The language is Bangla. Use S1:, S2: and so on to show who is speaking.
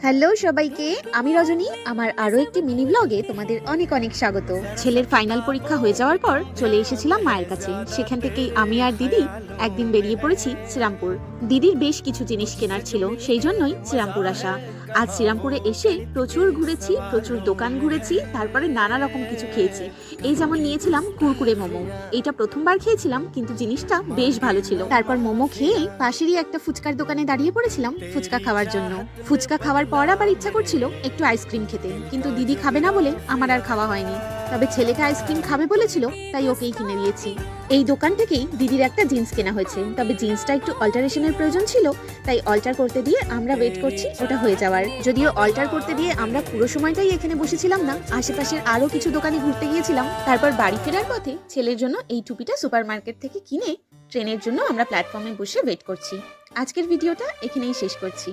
S1: হ্যালো সবাইকে, আমি রজনী। আমার আরো একটি মিনি ব্লগে তোমাদের অনেক অনেক স্বাগত। ছেলের ফাইনাল পরীক্ষা হয়ে যাওয়ার পর চলে এসেছিলাম মায়ের কাছে। সেখান থেকেই আমি আর দিদি একদিন বেরিয়ে পড়েছি শ্রীরামপুর। দিদির বেশ কিছু জিনিস কেনার ছিল, সেই জন্যই শ্রীরামপুর আসা। আজ শ্রীরামপুরে এসে প্রচুর ঘুরেছি, প্রচুর দোকান ঘুরেছি, তারপরে নানা রকম কিছু খেয়েছি। এই যেমন নিয়েছিলাম কুরকুরে মোমো। এইটা প্রথমবার খেয়েছিলাম, কিন্তু জিনিসটা বেশ ভালো ছিল। তারপর মোমো খেয়ে পাশেরই একটা ফুচকার দোকানে দাঁড়িয়ে পড়েছিলাম ফুচকা খাওয়ার জন্য। ফুচকা খাওয়ার পর আবার ইচ্ছা করছিল একটু আইসক্রিম খেতে, কিন্তু দিদি খাবে না বলে আমার আর খাওয়া হয়নি। তবে ছেলেটা আইসক্রিম খাবে বলেছিল, তাই ওকেই কিনে দিয়েছি। এই দোকান থেকেই দিদির একটা জিন্স কেনা হয়েছে, তবে জিন্সটা একটু অল্টারেশনের প্রয়োজন ছিল, তাই অল্টার করতে দিয়ে আমরা ওয়েট করছি ওটা হয়ে যাওয়ার। যদিও অল্টার করতে দিয়ে আমরা পুরো সময়টাই এখানে বসেছিলাম না, আশেপাশের আরো কিছু দোকানে ঘুরতে গিয়েছিলাম। তারপর বাড়ি ফেরার পথে ছেলের জন্য এই টুপিটা সুপারমার্কেট থেকে কিনে ট্রেনের জন্য আমরা প্ল্যাটফর্মে বসে ওয়েট করছি। আজকের ভিডিওটা এখানেই শেষ করছি।